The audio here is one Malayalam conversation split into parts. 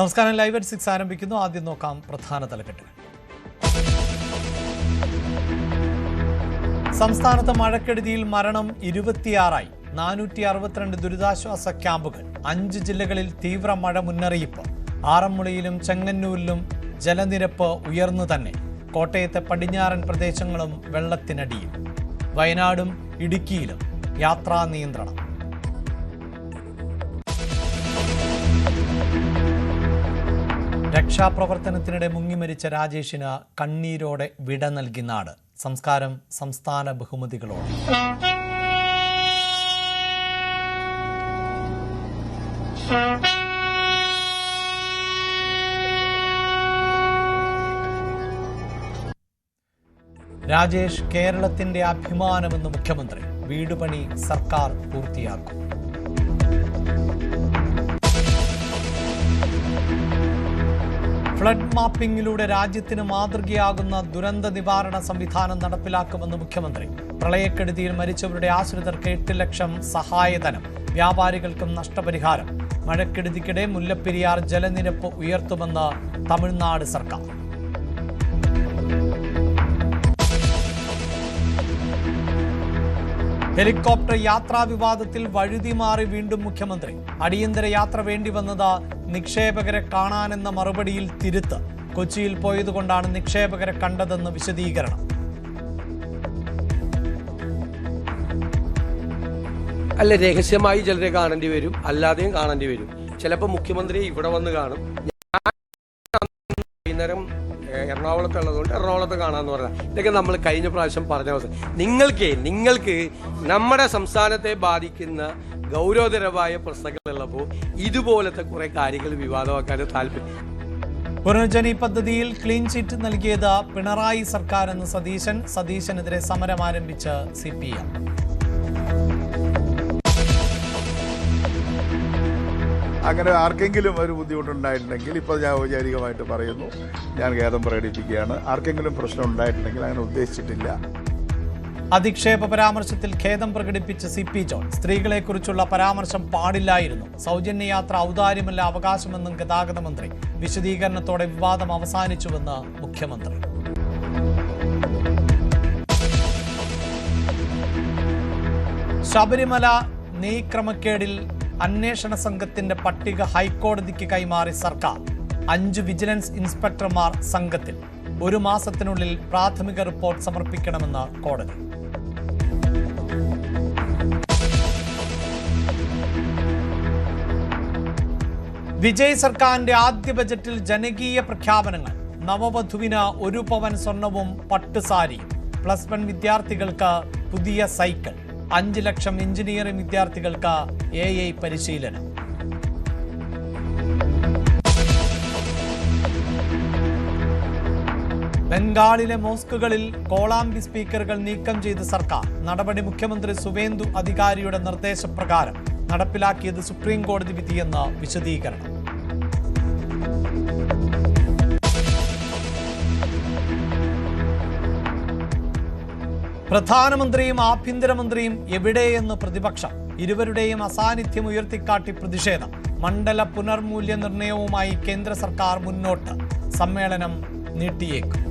നമസ്കാരം. ലൈവ് അറ്റ് 6 ആരംഭിക്കുന്നു. ആദ്യം നോക്കാം പ്രധാന തലക്കെട്ടുകൾ. സംസ്ഥാനത്ത് മഴക്കെടുതിയിൽ മരണം 26ആയി. 462 ദുരിതാശ്വാസ ക്യാമ്പുകൾ. 5 ജില്ലകളിൽ തീവ്ര മഴ മുന്നറിയിപ്പ്. ആറന്മുളയിലും ചെങ്ങന്നൂരിലും ജലനിരപ്പ് ഉയർന്നു തന്നെ. കോട്ടയത്തെ പടിഞ്ഞാറൻ പ്രദേശങ്ങളും വെള്ളത്തിനടിയിൽ. വയനാടും ഇടുക്കിയിലും യാത്രാ നിയന്ത്രണം. രക്ഷാപ്രവർത്തനത്തിനിടെ മുങ്ങിമരിച്ച രാജേഷിന് കണ്ണീരോടെ വിട നൽകി നാട്. സംസ്കാരം സംസ്ഥാന ബഹുമതികളോടെ. രാജേഷ് കേരളത്തിന്റെ അഭിമാനമെന്ന് മുഖ്യമന്ത്രി. വീടുപണി സർക്കാർ പൂർത്തിയാക്കും. ഫ്ലഡ് മാപ്പിംഗിലൂടെ രാജ്യത്തിന് മാതൃകയാകുന്ന ദുരന്ത നിവാരണ സംവിധാനം നടപ്പിലാക്കുമെന്ന് മുഖ്യമന്ത്രി. പ്രളയക്കെടുതിയിൽ മരിച്ചവരുടെ ആശ്രിതർക്ക് 8 ലക്ഷം സഹായധനം. വ്യാപാരികൾക്കും നഷ്ടപരിഹാരം. മഴക്കെടുതിക്കിടെ മുല്ലപ്പെരിയാർ ജലനിരപ്പ് ഉയർത്തുമെന്ന് തമിഴ്നാട് സർക്കാർ. ഹെലികോപ്റ്റർ യാത്രാ വിവാദത്തിൽ വഴുതി മാറി വീണ്ടും മുഖ്യമന്ത്രി. അടിയന്തര യാത്ര വേണ്ടിവന്നത് നിക്ഷേപകരെ കാണാനെന്ന മറുപടിയിൽ തിരുത്ത്. കൊച്ചിയിൽ പോയതുകൊണ്ടാണ് നിക്ഷേപകരെ കണ്ടതെന്ന് വിശദീകരണം. അല്ല, രഹസ്യമായി ചിലരെ കാണേണ്ടി വരും, അല്ലാതെയും കാണേണ്ടി വരും. ചിലപ്പോൾ മുഖ്യമന്ത്രി ഇവിടെ വന്ന് കാണും. വൈകുന്നേരം എറണാകുളത്ത് ഉള്ളതുകൊണ്ട് എറണാകുളത്ത് കാണാമെന്ന് പറഞ്ഞാൽ ഇതൊക്കെ നമ്മൾ കഴിഞ്ഞ പ്രാവശ്യം പറഞ്ഞ അവസ്ഥ. നിങ്ങൾക്ക് നമ്മുടെ സംസ്ഥാനത്തെ ബാധിക്കുന്ന ഗൗരവതരമായ പ്രശ്നങ്ങളുള്ളപ്പോൾ ഇതുപോലത്തെ കുറെ കാര്യങ്ങൾ വിവാദമാക്കാൻ താല്പര്യം. പുനർജനി പദ്ധതിയിൽ ക്ലീൻ ചിറ്റ് നൽകിയത് പിണറായി സർക്കാരെന്ന് സതീശനെതിരെ സമരം ആരംഭിച്ച CPM. അങ്ങനെ ആർക്കെങ്കിലും ഒരു ബുദ്ധിമുട്ടുണ്ടായിട്ടുണ്ടെങ്കിൽ ഇപ്പോൾ ഞാൻ ഔപചാരികമായിട്ട് പറയുന്നു, ഞാൻ ഖേദം പ്രകടിപ്പിക്കുകയാണ്. ആർക്കെങ്കിലും പ്രശ്നം ഉണ്ടായിട്ടുണ്ടെങ്കിൽ അങ്ങനെ ഉദ്ദേശിച്ചിട്ടില്ല. അധിക്ഷേപ പരാമർശത്തിൽ ഖേദം പ്രകടിപ്പിച്ച CP ജോൺ. സ്ത്രീകളെക്കുറിച്ചുള്ള പരാമർശം പാടില്ലായിരുന്നു. സൗജന്യ യാത്ര ഔദാര്യമല്ല, അവകാശമെന്നും ഗതാഗത മന്ത്രി. വിശദീകരണത്തോടെ വിവാദം അവസാനിച്ചുവെന്ന് മുഖ്യമന്ത്രി. ശബരിമല നെയ്ക്രമക്കേടിൽ അന്വേഷണ സംഘത്തിന്റെ പട്ടിക ഹൈക്കോടതിക്ക് കൈമാറി സർക്കാർ. 5 വിജിലൻസ് ഇൻസ്പെക്ടർമാർ സംഘത്തിൽ. 1 മാസത്തിനുള്ളിൽ പ്രാഥമിക റിപ്പോർട്ട് സമർപ്പിക്കണമെന്ന് കോടതി. വിജയ് സർക്കാരിന്റെ ആദ്യ ബജറ്റിൽ ജനകീയ പ്രഖ്യാപനങ്ങൾ. നവവധുവിന് 1 പവൻ സ്വർണവും പട്ടുസാരിയും. +1 വിദ്യാർത്ഥികൾക്ക് പുതിയ സൈക്കിൾ. 5 ലക്ഷം എഞ്ചിനീയറിംഗ് വിദ്യാർത്ഥികൾക്ക് AI പരിശീലനം. ബംഗാളിലെ മോസ്കുകളിൽ കോളാമ്പി സ്പീക്കറുകൾ നീക്കം ചെയ്ത് സർക്കാർ. നടപടി മുഖ്യമന്ത്രി സുവേന്ദു അധികാരിയുടെ നിർദ്ദേശപ്രകാരം. നടപ്പിലാക്കിയത് സുപ്രീം കോടതി വിധിയെന്ന് വിശദീകരണം. പ്രധാനമന്ത്രിയും ആഭ്യന്തരമന്ത്രിയും എവിടെയെന്ന് പ്രതിപക്ഷം. ഇരുവരുടെയും അസാന്നിധ്യം ഉയർത്തിക്കാട്ടി പ്രതിഷേധം. മണ്ഡല പുനർമൂല്യനിർണയവുമായി കേന്ദ്ര സർക്കാർ മുന്നോട്ട്. സമ്മേളനം നീട്ടിയേക്കും.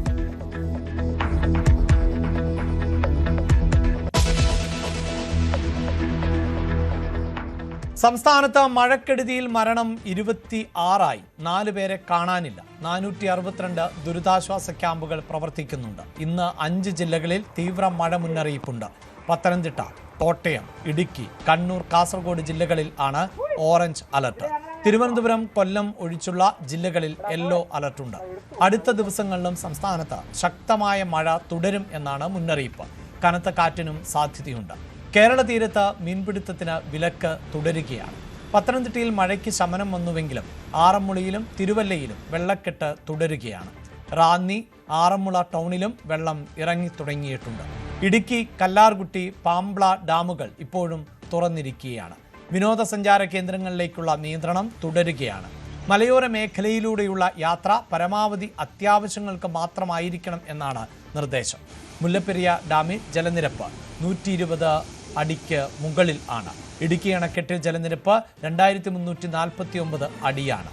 സംസ്ഥാനത്ത് മഴക്കെടുതിയിൽ മരണം 26ആയി. 4 പേരെ കാണാനില്ല. 462 ദുരിതാശ്വാസ ക്യാമ്പുകൾ പ്രവർത്തിക്കുന്നുണ്ട്. ഇന്ന് 5 ജില്ലകളിൽ തീവ്ര മഴ മുന്നറിയിപ്പുണ്ട്. പത്തനംതിട്ട, കോട്ടയം, ഇടുക്കി, കണ്ണൂർ, കാസർഗോഡ് ജില്ലകളിൽ ആണ് ഓറഞ്ച് അലർട്ട്. തിരുവനന്തപുരം, കൊല്ലം ഒഴിച്ചുള്ള ജില്ലകളിൽ യെല്ലോ അലർട്ടുണ്ട്. അടുത്ത ദിവസങ്ങളിലും സംസ്ഥാനത്ത് ശക്തമായ മഴ തുടരും എന്നാണ് മുന്നറിയിപ്പ്. കനത്ത കാറ്റിനും സാധ്യതയുണ്ട്. കേരള തീരത്ത് മീൻപിടുത്തത്തിന് വിലക്ക് തുടരുകയാണ്. പത്തനംതിട്ടയിൽ മഴയ്ക്ക് ശമനം വന്നുവെങ്കിലും ആറന്മുളയിലും തിരുവല്ലയിലും വെള്ളക്കെട്ട് തുടരുകയാണ്. റാന്നി, ആറന്മുള ടൗണിലും വെള്ളം ഇറങ്ങി തുടങ്ങിയിട്ടുണ്ട്. ഇടുക്കി, കല്ലാർകുട്ടി, പാമ്പ്ള ഡാമുകൾ ഇപ്പോഴും തുറന്നിരിക്കുകയാണ്. വിനോദസഞ്ചാര കേന്ദ്രങ്ങളിലേക്കുള്ള നിയന്ത്രണം തുടരുകയാണ്. മലയോര മേഖലയിലൂടെയുള്ള യാത്ര പരമാവധി അത്യാവശ്യങ്ങൾക്ക് മാത്രമായിരിക്കണം എന്നാണ് നിർദ്ദേശം. മുല്ലപ്പെരിയാർ ഡാമിൽ ജലനിരപ്പ് 120 അടിക്ക് മുകളിൽ ആണ്. ഇടുക്കി അണക്കെട്ടിൽ ജലനിരപ്പ് 2349 അടിയാണ്.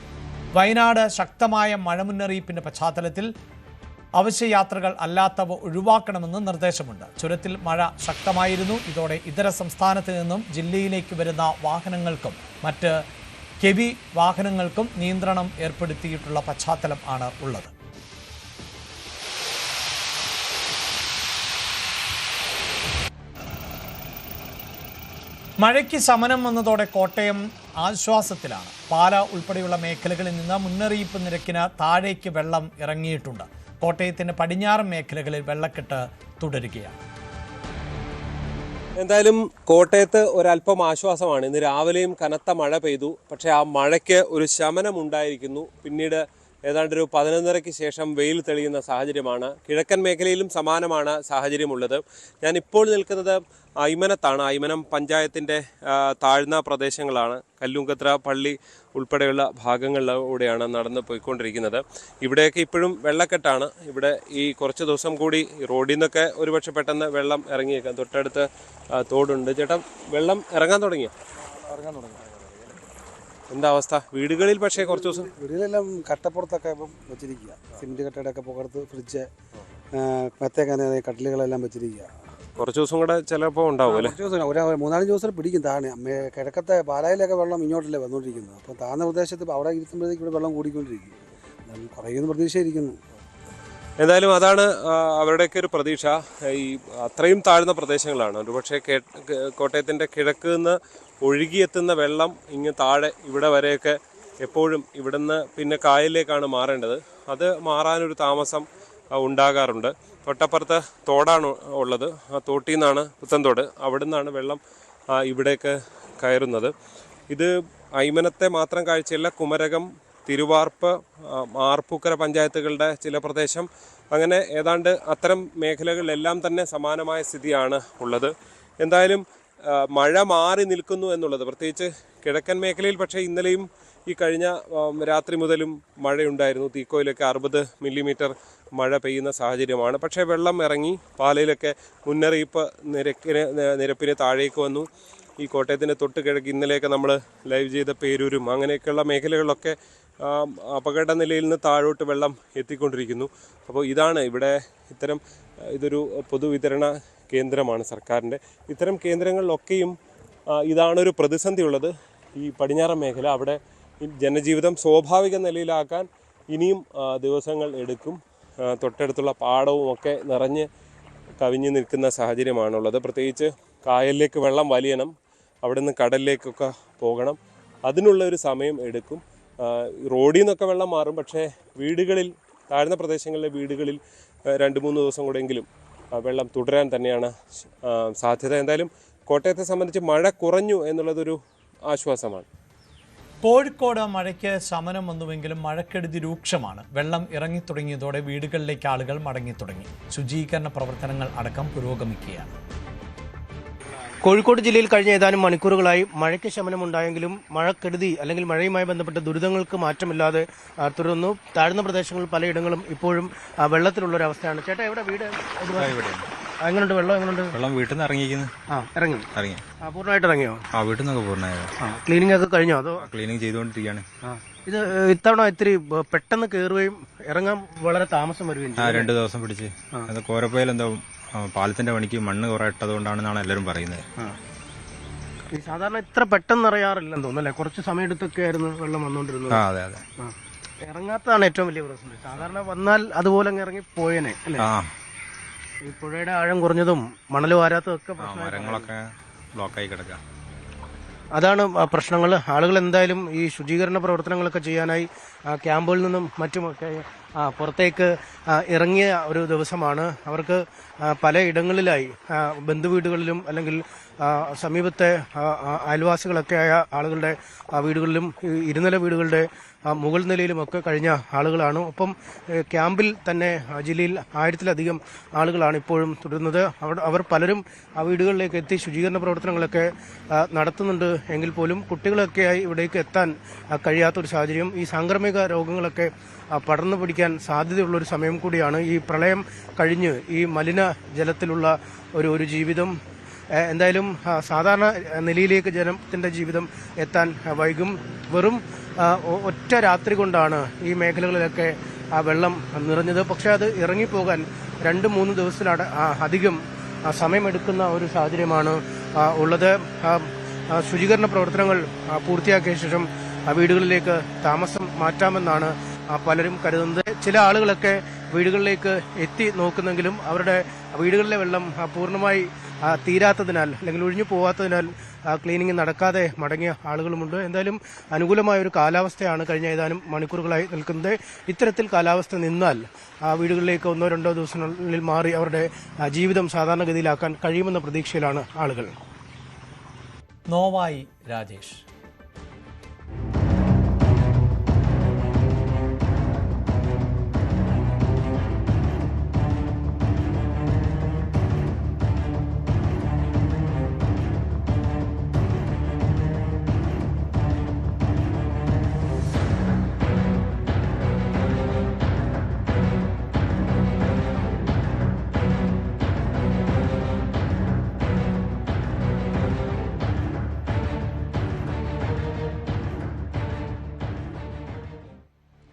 വയനാട് ശക്തമായ മഴ മുന്നറിയിപ്പിന്റെ പശ്ചാത്തലത്തിൽ അവശ്യയാത്രകൾ അല്ലാത്തവ ഒഴിവാക്കണമെന്ന് നിർദ്ദേശമുണ്ട്. ചുരത്തിൽ മഴ ശക്തമായിരുന്നു. ഇതോടെ ഇതര സംസ്ഥാനത്ത് നിന്നും ജില്ലയിലേക്ക് വരുന്ന വാഹനങ്ങൾക്കും മറ്റ് ഹെവി വാഹനങ്ങൾക്കും നിയന്ത്രണം ഏർപ്പെടുത്തിയിട്ടുള്ള പശ്ചാത്തലം ആണ് ഉള്ളത്. മഴയ്ക്ക് ശമനം വന്നതോടെ കോട്ടയം ആശ്വാസത്തിലാണ്. പാല ഉൾപ്പെടെയുള്ള മേഖലകളിൽ നിന്ന് മുന്നറിയിപ്പ് നിരക്കിന് താഴേക്ക് വെള്ളം ഇറങ്ങിയിട്ടുണ്ട്. കോട്ടയത്തിന്റെ പടിഞ്ഞാറൻ മേഖലകളിൽ വെള്ളക്കെട്ട് തുടരുകയാണ്. എന്തായാലും കോട്ടയത്ത് ഒരല്പം ആശ്വാസമാണ്. ഇന്ന് രാവിലെയും കനത്ത മഴ പെയ്തു. പക്ഷേ ആ മഴയ്ക്ക് ഒരു ശമനം ഉണ്ടായിരിക്കുന്നു. പിന്നീട് ഏതാണ്ടൊരു 11:30-ക്ക് ശേഷം വെയിൽ തെളിയുന്ന സാഹചര്യമാണ്. കിഴക്കൻ മേഖലയിലും സമാനമാണ് സാഹചര്യമുള്ളത്. ഞാനിപ്പോൾ നിൽക്കുന്നത് ഐമനത്താണ്. ഐമനം പഞ്ചായത്തിൻ്റെ താഴ്ന്ന പ്രദേശങ്ങളാണ്. കല്ലുങ്കത്ര പള്ളി ഉൾപ്പെടെയുള്ള ഭാഗങ്ങളിലൂടെയാണ് നടന്ന് പോയിക്കൊണ്ടിരിക്കുന്നത്. ഇവിടെയൊക്കെ ഇപ്പോഴും വെള്ളക്കെട്ടാണ്. ഇവിടെ ഈ കുറച്ച് ദിവസം കൂടി റോഡിൽ നിന്നൊക്കെ ഒരുപക്ഷെ പെട്ടെന്ന് വെള്ളം ഇറങ്ങിയേക്കാം. തൊട്ടടുത്ത് തോടുണ്ട്. ചേട്ടാ, വെള്ളം ഇറങ്ങാൻ തുടങ്ങി. എന്താ അവസ്ഥ? വീടുകളിൽ പക്ഷേ കുറച്ച് ദിവസം വീടുകളെല്ലാം കട്ടപ്പുറത്തൊക്കെ ഇപ്പം വെച്ചിരിക്കുക. സിമെന്റ് കട്ടയുടെയൊക്കെ പുറത്ത് ഫ്രിഡ്ജ്, മെത്തേക്കാന കട്ടിലുകളെല്ലാം വെച്ചിരിക്കുക. കുറച്ച് ദിവസം കൂടെ ചിലപ്പോൾ ഉണ്ടാവും അല്ലേ? കുറച്ച് ദിവസം ഒരു 3-4 ദിവസം പിടിക്കും. താഴെ കിഴക്കത്തെ പാലായിലൊക്കെ വെള്ളം ഇങ്ങോട്ടല്ലേ വന്നുകൊണ്ടിരിക്കുന്നത്. അപ്പോൾ താഴ്ന്ന പ്രദേശത്ത് അവിടെ ഇരുത്തുമ്പോഴത്തേക്ക് ഇവിടെ വെള്ളം കൂടിക്കൊണ്ടിരിക്കും. കുറയുന്ന പ്രതീക്ഷയിരിക്കുന്നു. എന്തായാലും അതാണ് അവരുടെയൊക്കെ ഒരു പ്രതീക്ഷ. ഈ അത്രയും താഴ്ന്ന പ്രദേശങ്ങളാണ്. ഒരുപക്ഷെ കോട്ടയത്തിൻ്റെ കിഴക്ക് നിന്ന് ഒഴുകിയെത്തുന്ന വെള്ളം ഇങ്ങ് താഴെ ഇവിടെ വരെയൊക്കെ എപ്പോഴും ഇവിടുന്ന് പിന്നെ കായലിലേക്കാണ് മാറേണ്ടത്. അത് മാറാനൊരു താമസം ഉണ്ടാകാറുണ്ട്. തൊട്ടപ്പുറത്ത് തോടാണ് ഉള്ളത്. ആ തോട്ടിൽ നിന്നാണ് പുത്തൻതോട്, അവിടെ നിന്നാണ് വെള്ളം ഇവിടേക്ക് കയറുന്നത്. ഇത് ഐമനത്തെ മാത്രം കാഴ്ചയല്ല, കുമരകം, തിരുവാർപ്പ്, ആർപ്പൂക്കര പഞ്ചായത്തുകളുടെ ചില പ്രദേശം, അങ്ങനെ ഏതാണ്ട് അത്തരം മേഖലകളിലെല്ലാം തന്നെ സമാനമായ സ്ഥിതിയാണ് ഉള്ളത്. എന്തായാലും മഴ മാറി നിൽക്കുന്നു എന്നുള്ളത്, പ്രത്യേകിച്ച് കിഴക്കൻ മേഖലയിൽ പക്ഷേ ഇന്നലെയും ഈ കഴിഞ്ഞ രാത്രി മുതലും മഴയുണ്ടായിരുന്നു. തീക്കോയിലൊക്കെ 60 മില്ലിമീറ്റർ മഴ പെയ്യുന്ന സാഹചര്യമാണ്. പക്ഷേ വെള്ളം ഇറങ്ങി. പാലയിലൊക്കെ മുന്നറിയിപ്പ് നിരപ്പിന് താഴേക്ക് വന്നു. ഈ കോട്ടയത്തിൻ്റെ തൊട്ട് കിഴക്ക് ഇന്നലെയൊക്കെ നമ്മൾ ലൈവ് ചെയ്ത പേരൂരും അങ്ങനെയൊക്കെയുള്ള മേഖലകളിലൊക്കെ അപകട നിലയിൽ നിന്ന് താഴോട്ട് വെള്ളം എത്തിക്കൊണ്ടിരിക്കുന്നു. അപ്പോൾ ഇതാണ് ഇവിടെ ഇതൊരു പൊതുവിതരണ കേന്ദ്രമാണ് സർക്കാരിൻ്റെ. ഇത്തരം കേന്ദ്രങ്ങളിലൊക്കെയും ഇതാണൊരു പ്രതിസന്ധി ഉള്ളത്. ഈ പടിഞ്ഞാറൻ മേഖല, അവിടെ ജനജീവിതം സ്വാഭാവിക നിലയിലാക്കാൻ ഇനിയും ദിവസങ്ങൾ എടുക്കും. തൊട്ടടുത്തുള്ള പാടവും ഒക്കെ നിറഞ്ഞ് കവിഞ്ഞു നിൽക്കുന്ന സാഹചര്യമാണുള്ളത്. പ്രത്യേകിച്ച് കായലിലേക്ക് വെള്ളം വലിയണം, അവിടെ നിന്ന് കടലിലേക്കൊക്കെ പോകണം. അതിനുള്ള ഒരു സമയം എടുക്കും. റോഡിൽ നിന്നൊക്കെ വെള്ളം മാറും. പക്ഷേ വീടുകളിൽ, താഴ്ന്ന പ്രദേശങ്ങളിലെ വീടുകളിൽ 2-3 ദിവസം കൂടെയെങ്കിലും വെള്ളം തുടരാൻ തന്നെയാണ് സാധ്യത. എന്തായാലും കോട്ടയത്തെ സംബന്ധിച്ച് മഴ കുറഞ്ഞു എന്നുള്ളതൊരു ആശ്വാസമാണ്. കോഴിക്കോട് മഴയ്ക്ക് ശമനം വന്നുവെങ്കിലും മഴക്കെടുതി രൂക്ഷമാണ്. വെള്ളം ഇറങ്ങിത്തുടങ്ങിയതോടെ വീടുകളിലേക്ക് ആളുകൾ മടങ്ങിത്തുടങ്ങി. ശുചീകരണ പ്രവർത്തനങ്ങൾ അടക്കം പുരോഗമിക്കുകയാണ്. കോഴിക്കോട് ജില്ലയിൽ കഴിഞ്ഞ ഏതാനും മണിക്കൂറുകളായി മഴയ്ക്ക് ശമനമുണ്ടായെങ്കിലും മഴക്കെടുതി അല്ലെങ്കിൽ മഴയുമായി ബന്ധപ്പെട്ട ദുരിതങ്ങൾക്ക് മാറ്റമില്ലാതെ തുടർന്നു. താഴ്ന്ന പ്രദേശങ്ങളിൽ പലയിടങ്ങളും ഇപ്പോഴും വെള്ളത്തിലുള്ളൊരവസ്ഥയാണ്. ചേട്ടാ, എവിടെ വീട്? എങ്ങനെയുണ്ട് വെള്ളം? എങ്ങനെയുണ്ട് വെള്ളം? വീട്ടിൽ നിന്ന് ഇറങ്ങിയിരിക്കുന്നു. ഇറങ്ങി പൂർണ്ണമായിട്ട് ഇറങ്ങിയോ? വീട്ടിൽ നിന്നൊക്കെ പൂർണ്ണമായോ? ക്ലീനിങ് ഒക്കെ കഴിഞ്ഞോ? അതോ ക്ലീനിങ് ചെയ്തുകൊണ്ടിരിക്കുകയാണ്. ഇത് ഇത്തവണ ഇത്തിരി പെട്ടെന്ന് കയറുകയും ഇറങ്ങാൻ വളരെ താമസം വരികയും 2 ദിവസം പിടിച്ച്. അത് കോരപ്പയിൽ എന്തോ പാലത്തിന്റെ പണിക്ക് മണ്ണ് കുറെ ഇട്ടതുകൊണ്ടാണെന്നാണ് എല്ലാവരും പറയുന്നത്. സാധാരണ ഇത്ര പെട്ടെന്ന് അറിയാറില്ലെന്ന് തോന്നുന്നു അല്ലേ? കുറച്ച് സമയം എടുത്തൊക്കെ ആയിരുന്നു വെള്ളം വന്നുകൊണ്ടിരുന്നത്. അതെ അതെ. ഇറങ്ങാത്തതാണ് ഏറ്റവും വലിയ പ്രശ്നം. സാധാരണ വന്നാൽ അതുപോലെ ഇറങ്ങി പോയനെ അല്ലേ? ഈ പുഴയുടെ ആഴം കുറഞ്ഞതും മണൽ വാരാത്തതും ഒക്കെ മരങ്ങളൊക്കെ ബ്ലോക്കായി കിടക്കുക. അതാണ് പ്രശ്നങ്ങൾ. ആളുകൾ എന്തായാലും ഈ ശുചീകരണ പ്രവർത്തനങ്ങളൊക്കെ ചെയ്യാനായി ക്യാമ്പുകളിൽ നിന്നും മറ്റുമൊക്കെ പുറത്തേക്ക് ഇറങ്ങിയ ഒരു ദിവസമാണ്. അവർക്ക് പലയിടങ്ങളിലായി ബന്ധുവീടുകളിലും അല്ലെങ്കിൽ സമീപത്തെ അയൽവാസികളൊക്കെ ആയ ആളുകളുടെ വീടുകളിലും ഇരുനില വീടുകളുടെ മുകൾ നിലയിലുമൊക്കെ കഴിഞ്ഞ ആളുകളാണ്. ഒപ്പം ക്യാമ്പിൽ തന്നെ ജില്ലയിൽ 1000-ലധികം ആളുകളാണ് ഇപ്പോഴും തുടരുന്നത്. അവർ പലരും ആ വീടുകളിലേക്ക് എത്തി ശുചീകരണ പ്രവർത്തനങ്ങളൊക്കെ നടത്തുന്നുണ്ട്. എങ്കിൽ പോലും കുട്ടികളൊക്കെയായി ഇവിടേക്ക് എത്താൻ കഴിയാത്തൊരു സാഹചര്യം. ഈ സാംക്രമിക രോഗങ്ങളൊക്കെ പടർന്നു പിടിക്കാൻ സാധ്യതയുള്ളൊരു സമയം കൂടിയാണ്. ഈ പ്രളയം കഴിഞ്ഞ് ഈ മലിന ജലത്തിലുള്ള ഒരു ജീവിതം എന്തായാലും സാധാരണ നിലയിലേക്ക് ജനത്തിൻ്റെ ജീവിതം എത്താൻ വൈകും. വെറും ഒറ്റ രാത്രി കൊണ്ടാണ് ഈ മേഖലകളിലൊക്കെ വെള്ളം നിറഞ്ഞത്. പക്ഷേ അത് ഇറങ്ങിപ്പോകാൻ 2-3 ദിവസത്തിലധികം സമയമെടുക്കുന്ന ഒരു സാഹചര്യമാണ് ഉള്ളത്. ശുചീകരണ പ്രവർത്തനങ്ങൾ പൂർത്തിയാക്കിയ ശേഷം വീടുകളിലേക്ക് താമസം മാറ്റാമെന്നാണ് പലരും കരുതുന്നത്. ചില ആളുകളൊക്കെ വീടുകളിലേക്ക് എത്തി നോക്കുന്നെങ്കിലും അവരുടെ വീടുകളിലെ വെള്ളം പൂർണ്ണമായി തീരാത്തതിനാൽ അല്ലെങ്കിൽ ഒഴിഞ്ഞു പോകാത്തതിനാൽ ക്ലീനിങ് നടക്കാതെ മടങ്ങിയ ആളുകളുമുണ്ട്. എന്തായാലും അനുകൂലമായ ഒരു കാലാവസ്ഥയാണ് കഴിഞ്ഞ ഏതാനും മണിക്കൂറുകളായി നിൽക്കുന്നത്. ഇത്തരത്തിൽ കാലാവസ്ഥ നിന്നാൽ വീടുകളിലേക്ക് 1-2 ദിവസങ്ങളിൽ മാറി അവരുടെ ജീവിതം സാധാരണഗതിയിലാക്കാൻ കഴിയുമെന്ന പ്രതീക്ഷയിലാണ് ആളുകൾ. നോവായി രാജേഷ്.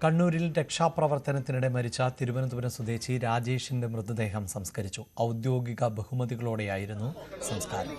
കണ്ണൂരിൽ രക്ഷാപ്രവർത്തനത്തിനിടെ മരിച്ച തിരുവനന്തപുരം സ്വദേശി രാജേഷിന്റെ മൃതദേഹം സംസ്കരിച്ചു. ഔദ്യോഗിക ബഹുമതികളോടെയായിരുന്നു സംസ്കാരം.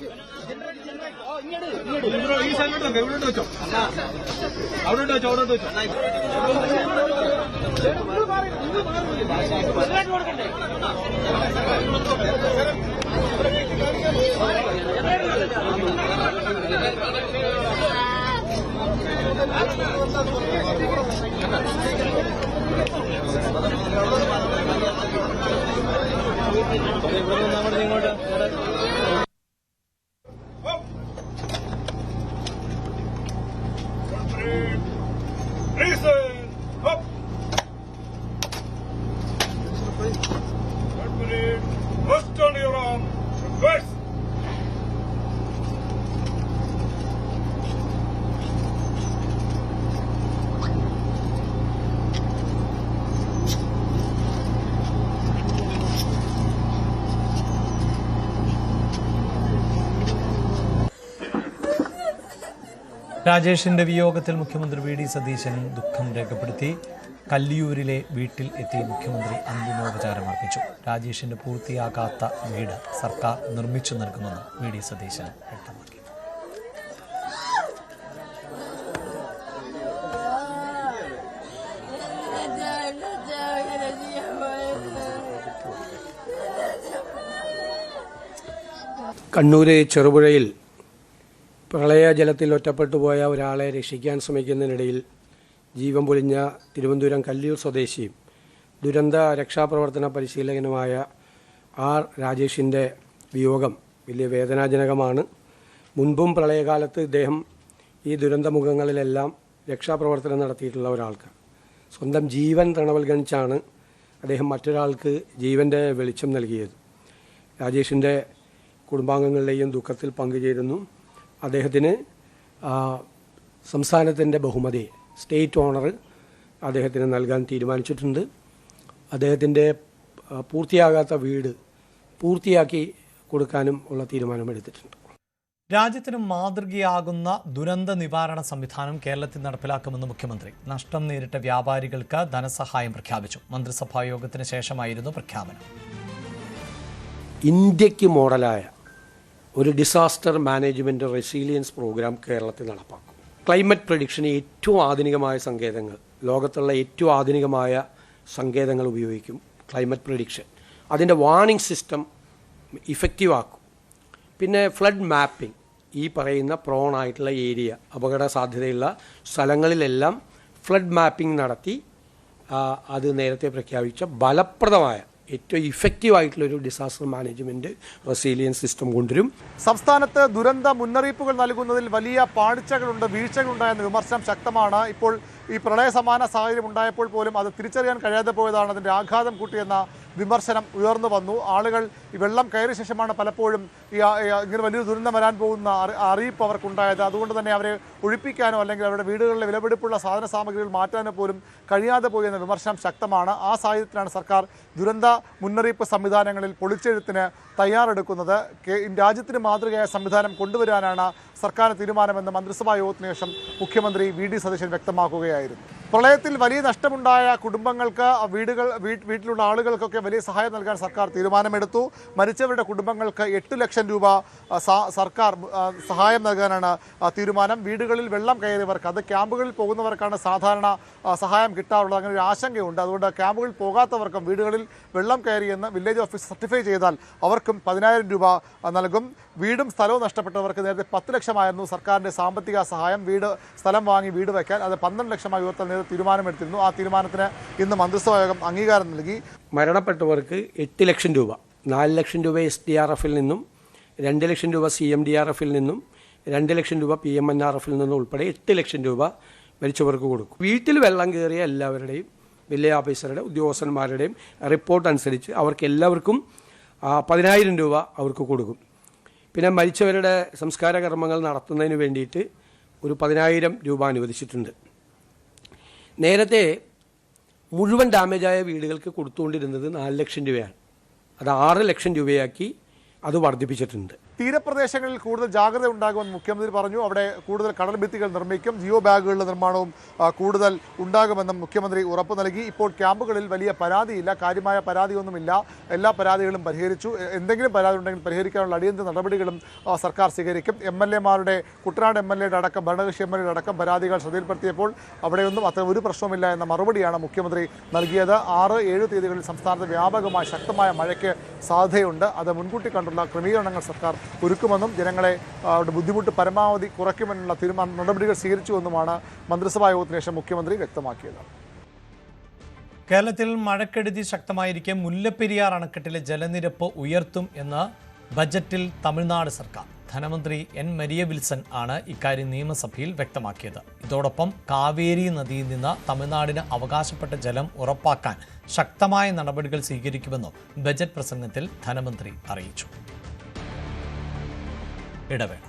രാജേഷിന്റെ വിയോഗത്തിൽ മുഖ്യമന്ത്രി വി ഡി സതീശൻ ദുഃഖം രേഖപ്പെടുത്തി. കല്ലിയൂരിലെ വീട്ടിൽ എത്തി മുഖ്യമന്ത്രി അന്തിമോപചാരം അർപ്പിച്ചു. രാജേഷിന്റെ പൂർത്തിയാകാത്ത വീട് സർക്കാർ നിർമ്മിച്ചു നൽകുമെന്ന് വി ഡി സതീശൻ വ്യക്തമാക്കി. കണ്ണൂര് ചെറുപുഴയിൽ പ്രളയജലത്തിൽ ഒറ്റപ്പെട്ടു പോയ ഒരാളെ രക്ഷിക്കാൻ ശ്രമിക്കുന്നതിനിടയിൽ ജീവൻ പൊലിഞ്ഞ തിരുവനന്തപുരം കല്ലിയൂർ സ്വദേശിയും ദുരന്ത രക്ഷാപ്രവർത്തന പരിശീലകനുമായ ആർ രാജേഷിൻ്റെ വിയോഗം വലിയ വേദനാജനകമാണ്. മുൻപും പ്രളയകാലത്ത് ഇദ്ദേഹം ഈ ദുരന്തമുഖങ്ങളിലെല്ലാം രക്ഷാപ്രവർത്തനം നടത്തിയിട്ടുള്ള ഒരാൾക്ക് സ്വന്തം ജീവൻ തണവൽഗണിച്ചാണ് അദ്ദേഹം മറ്റൊരാൾക്ക് ജീവൻ്റെ വെളിച്ചം നൽകിയത്. രാജേഷിൻ്റെ കുടുംബാംഗങ്ങളുടെയും ദുഃഖത്തിൽ പങ്കുചേരുന്നു. അദ്ദേഹത്തിന് സംസ്ഥാനത്തിൻ്റെ ബഹുമതി സ്റ്റേറ്റ് ഓണർ അദ്ദേഹത്തിന് നൽകാൻ തീരുമാനിച്ചിട്ടുണ്ട്. അദ്ദേഹത്തിൻ്റെ പൂർത്തിയാകാത്ത വീട് പൂർത്തിയാക്കി കൊടുക്കാനും ഉള്ള തീരുമാനമെടുത്തിട്ടുണ്ട്. രാജ്യത്തിന് മാതൃകയാകുന്ന ദുരന്ത നിവാരണ സംവിധാനം കേരളത്തിൽ നടപ്പിലാക്കുമെന്ന് മുഖ്യമന്ത്രി. നഷ്ടം നേരിട്ട വ്യാപാരികൾക്ക് ധനസഹായം പ്രഖ്യാപിച്ചു. മന്ത്രിസഭാ യോഗത്തിന് ശേഷമായിരുന്നു പ്രഖ്യാപനം. ഇന്ത്യക്ക് മോഡലായ ഒരു ഡിസാസ്റ്റർ മാനേജ്മെൻറ്റ് റെസീലിയൻസ് പ്രോഗ്രാം കേരളത്തിൽ നടപ്പാക്കും. ക്ലൈമറ്റ് പ്രഡിക്ഷന് ഏറ്റവും ആധുനികമായ സങ്കേതങ്ങൾ, ലോകത്തുള്ള ഏറ്റവും ആധുനികമായ സങ്കേതങ്ങൾ ഉപയോഗിക്കും. ക്ലൈമറ്റ് പ്രഡിക്ഷൻ അതിൻ്റെ വാർണിംഗ് സിസ്റ്റം ഇഫക്റ്റീവ് ആക്കും. പിന്നെ ഫ്ലഡ് മാപ്പിംഗ്, ഈ പറയുന്ന പ്രോണായിട്ടുള്ള ഏരിയ, അപകട സാധ്യതയുള്ള സ്ഥലങ്ങളിലെല്ലാം ഫ്ലഡ് മാപ്പിംഗ് നടത്തി അത് നേരത്തെ പ്രഖ്യാപിച്ച ഫലപ്രദമായ ഏറ്റവും ഇഫക്റ്റീവായിട്ടുള്ളൊരു ഡിസാസ്റ്റർ മാനേജ്മെൻറ്റ് റെസീലിയൻസ് സിസ്റ്റം കൊണ്ടുവരും. സംസ്ഥാനത്ത് ദുരന്ത മുന്നറിയിപ്പുകൾ നൽകുന്നതിൽ വലിയ പാളിച്ചകളുണ്ട്, വീഴ്ചകളുണ്ടായെന്ന വിമർശനം ശക്തമാണ്. ഇപ്പോൾ ഈ പ്രളയ സമാന സാഹചര്യം ഉണ്ടായപ്പോൾ പോലും അത് തിരിച്ചറിയാൻ കഴിയാതെ പോയതാണ് അതിൻ്റെ ആഘാതം കൂട്ടിയെന്ന വിമർശനം ഉയർന്നു വന്നു. ആളുകൾ ഈ വെള്ളം കയറിയ ശേഷമാണ് പലപ്പോഴും ഇങ്ങനെ വലിയൊരു ദുരന്തം വരാൻ പോകുന്ന അറിയിപ്പ് അവർക്കുണ്ടായത്. അതുകൊണ്ട് തന്നെ അവരെ ഒഴിപ്പിക്കാനോ അല്ലെങ്കിൽ അവരുടെ വീടുകളിലെ വിലപിടിപ്പുള്ള സാധന സാമഗ്രികൾ മാറ്റാനോ പോലും കഴിയാതെ പോയി എന്ന വിമർശനം ശക്തമാണ്. ആ സാഹചര്യത്തിലാണ് സർക്കാർ ദുരന്ത മുന്നറിയിപ്പ് സംവിധാനങ്ങളിൽ പൊളിച്ചെഴുത്തിന് തയ്യാറെടുക്കുന്നത്. രാജ്യത്തിന് മാതൃകയായ സംവിധാനം കൊണ്ടുവരാനാണ് സർക്കാരിന്റെ തീരുമാനമെന്ന് മന്ത്രിസഭാ യോഗത്തിന് ശേഷം മുഖ്യമന്ത്രി വി.ഡി. സതീശൻ വ്യക്തമാക്കുകയായിരുന്നു. പ്രളയത്തിൽ വലിയ നഷ്ടമുണ്ടായ കുടുംബങ്ങൾക്ക് വീട്ടിലുള്ള ആളുകൾക്കൊക്കെ വലിയ സഹായം നൽകാൻ സർക്കാർ തീരുമാനമെടുത്തു. മരിച്ചവരുടെ കുടുംബങ്ങൾക്ക് 8 ലക്ഷം രൂപ സർക്കാർ സഹായം നൽകാനാണ് തീരുമാനം. വീടുകളിൽ വെള്ളം കയറിയവർക്ക്, അത് ക്യാമ്പുകളിൽ പോകുന്നവർക്കാണ് സാധാരണ സഹായം കിട്ടാറുള്ളത്. അങ്ങനെ ഒരു ആശങ്കയുണ്ട്. അതുകൊണ്ട് ക്യാമ്പുകളിൽ പോകാത്തവർക്കും വീടുകളിൽ വെള്ളം കയറിയെന്ന് വില്ലേജ് ഓഫീസ് സർട്ടിഫൈ ചെയ്താൽ അവർക്കും 10,000 രൂപ നൽകും. വീടും സ്ഥലവും നഷ്ടപ്പെട്ടവർക്ക് നേരത്തെ 10 ലക്ഷമായിരുന്നു സർക്കാരിൻ്റെ സാമ്പത്തിക സഹായം. സ്ഥലം വാങ്ങി വീട് വയ്ക്കാൻ അത് 12 ലക്ഷമായി ഉയർത്താൻ നേരത്തെ തീരുമാനമെടുത്തിരുന്നു. ആ തീരുമാനത്തിന് ഇന്ന് മന്ത്രിസഭാ യോഗം അംഗീകാരം നൽകി. മരണപ്പെട്ടവർക്ക് 8 ലക്ഷം രൂപ, 4 ലക്ഷം രൂപ SDRF നിന്നും, 2 ലക്ഷം രൂപ CMDRF നിന്നും, 2 ലക്ഷം രൂപ PMNRF നിന്നും ഉൾപ്പെടെ 8 ലക്ഷം രൂപ മരിച്ചവർക്ക് കൊടുക്കും. വീട്ടിൽ വെള്ളം കയറിയ എല്ലാവരുടെയും വില്ലേജ് ഓഫീസറുടെ ഉദ്യോഗസ്ഥന്മാരുടെയും റിപ്പോർട്ട് അനുസരിച്ച് അവർക്ക് എല്ലാവർക്കും 10,000 രൂപ അവർക്ക് കൊടുക്കും. പിന്നെ മരിച്ചവരുടെ സംസ്കാര കർമ്മങ്ങൾ നടത്തുന്നതിന് വേണ്ടിയിട്ട് ഒരു 10,000 രൂപ അനുവദിച്ചിട്ടുണ്ട്. നേരത്തെ മുഴുവൻ ഡാമേജായ വീടുകൾക്ക് കൊടുത്തുകൊണ്ടിരുന്നത് 4 ലക്ഷം രൂപയാണ്. അത് 6 ലക്ഷം രൂപയാക്കി അത് വർദ്ധിപ്പിച്ചിട്ടുണ്ട്. തീരപ്രദേശങ്ങളിൽ കൂടുതൽ ജാഗ്രത ഉണ്ടാകുമെന്ന് മുഖ്യമന്ത്രി പറഞ്ഞു. അവിടെ കൂടുതൽ കടൽ ഭിത്തികൾ നിർമ്മിക്കും. ജിയോ ബാഗുകളുടെ നിർമ്മാണവും കൂടുതൽ ഉണ്ടാകുമെന്നും മുഖ്യമന്ത്രി ഉറപ്പ് നൽകി. ഇപ്പോൾ ക്യാമ്പുകളിൽ വലിയ പരാതിയില്ല, കാര്യമായ പരാതിയൊന്നുമില്ല. എല്ലാ പരാതികളും പരിഹരിച്ചു. എന്തെങ്കിലും പരാതി ഉണ്ടെങ്കിൽ പരിഹരിക്കാനുള്ള അടിയന്തര നടപടികളും സർക്കാർ സ്വീകരിക്കും. MLA-മാരുടെ, കുട്ടനാട് MLA-യുടെ അടക്കം, ഭരണകക്ഷി MLA-യുടെ അടക്കം പരാതികൾ ശ്രദ്ധയിൽപ്പെടുത്തിയപ്പോൾ അവിടെയൊന്നും അത്ര ഒരു പ്രശ്നമില്ല എന്ന മറുപടിയാണ് മുഖ്യമന്ത്രി നൽകിയത്. 6, 7 തീയതികളിൽ സംസ്ഥാനത്ത് വ്യാപകമായ ശക്തമായ മഴയ്ക്ക് സാധ്യതയുണ്ട്. അത് മുൻകൂട്ടി കണ്ടുള്ള ക്രമീകരണങ്ങൾ സർക്കാർ ഒരുക്കുമെന്നും ജനങ്ങളെ ബുദ്ധിമുട്ട് പരമാവധി കുറയ്ക്കുമെന്നുള്ള നടപടികൾ സ്വീകരിച്ചുവെന്നുമാണ് മന്ത്രിസഭാ യോഗത്തിന് ശേഷം മുഖ്യമന്ത്രി വ്യക്തമാക്കിയത്. കേരളത്തിൽ മഴക്കെടുതി ശക്തമായിരിക്കെ മുല്ലപ്പെരിയാർ അണക്കെട്ടിലെ ജലനിരപ്പ് ഉയർത്തും എന്ന് ബജറ്റിൽ തമിഴ്നാട് സർക്കാർ. ധനമന്ത്രി N. മരിയ വിൽസൺ ആണ് ഇക്കാര്യം നിയമസഭയിൽ വ്യക്തമാക്കിയത്. ഇതോടൊപ്പം കാവേരി നദിയിൽ നിന്ന് തമിഴ്നാടിന് അവകാശപ്പെട്ട ജലം ഉറപ്പാക്കാൻ ശക്തമായ നടപടികൾ സ്വീകരിക്കുമെന്നും ബജറ്റ് പ്രസംഗത്തിൽ ധനമന്ത്രി അറിയിച്ചു. ഇടവേള.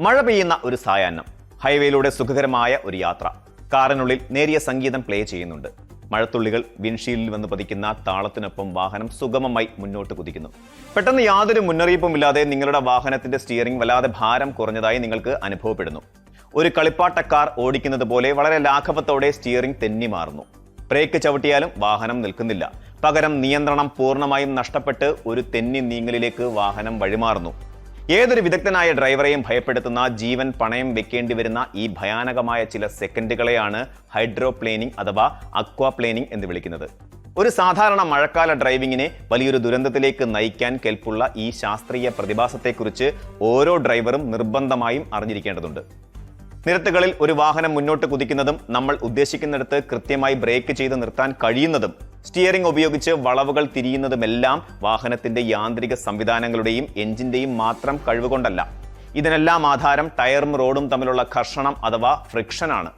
മഴ പെയ്യുന്ന ഒരു സായാഹ്നം, ഹൈവേയിലൂടെ സുഖകരമായ ഒരു യാത്ര. കാറിനുള്ളിൽ നേരിയ സംഗീതം പ്ലേ ചെയ്യുന്നുണ്ട്. മഴത്തുള്ളികൾ വിൻഷീൽഡിൽ വന്ന് പതിക്കുന്ന താളത്തിനൊപ്പം വാഹനം സുഗമമായി മുന്നോട്ട് കുതിക്കുന്നു. പെട്ടെന്ന് യാതൊരു മുന്നറിയിപ്പുമില്ലാതെ നിങ്ങളുടെ വാഹനത്തിന്റെ സ്റ്റിയറിംഗ് വല്ലാതെ ഭാരം കുറഞ്ഞതായി നിങ്ങൾക്ക് അനുഭവപ്പെടുന്നു. ഒരു കളിപ്പാട്ട കാർ ഓടിക്കുന്നത് പോലെ വളരെ ലാഘവത്തോടെ സ്റ്റിയറിംഗ് തെന്നി മാറുന്നു. ബ്രേക്ക് ചവിട്ടിയാലും വാഹനം നിൽക്കുന്നില്ല. പകരം നിയന്ത്രണം പൂർണ്ണമായും നഷ്ടപ്പെട്ട് ഒരു തെന്നി നീങ്ങലിലേക്ക് വാഹനം വഴിമാറുന്നു. ഏതൊരു വിദഗ്ധനായ ഡ്രൈവറെയും ഭയപ്പെടുത്തുന്ന, ജീവൻ പണയം വെക്കേണ്ടി വരുന്ന ഈ ഭയാനകമായ ചില സെക്കൻഡുകളെയാണ് ഹൈഡ്രോപ്ലേനിംഗ് അഥവാ അക്വാപ്ലേനിംഗ് എന്ന് വിളിക്കുന്നത്. ഒരു സാധാരണ മഴക്കാല ഡ്രൈവിങ്ങിനെ വലിയൊരു ദുരന്തത്തിലേക്ക് നയിക്കാൻ കെൽപ്പുള്ള ഈ ശാസ്ത്രീയ പ്രതിഭാസത്തെക്കുറിച്ച് ഓരോ ഡ്രൈവറും നിർബന്ധമായും അറിഞ്ഞിരിക്കേണ്ടതുണ്ട്. നിരത്തുകളിൽ ഒരു വാഹനം മുന്നോട്ട് കുതിക്കുന്നതും നമ്മൾ ഉദ്ദേശിക്കുന്നിടത്ത് കൃത്യമായി ബ്രേക്ക് ചെയ്ത് നിർത്താൻ കഴിയുന്നതും സ്റ്റിയറിംഗ് ഉപയോഗിച്ച് വളവുകൾ തിരിയുന്നതുമെല്ലാം വാഹനത്തിന്റെ യാന്ത്രിക സംവിധാനങ്ങളുടെയും എഞ്ചിന്റെയും മാത്രം കഴിവുകൊണ്ടല്ല. ഇതിനെല്ലാം ആധാരം ടയറും റോഡും തമ്മിലുള്ള ഘർഷണം അഥവാ ഫ്രിക്ഷനാണ്.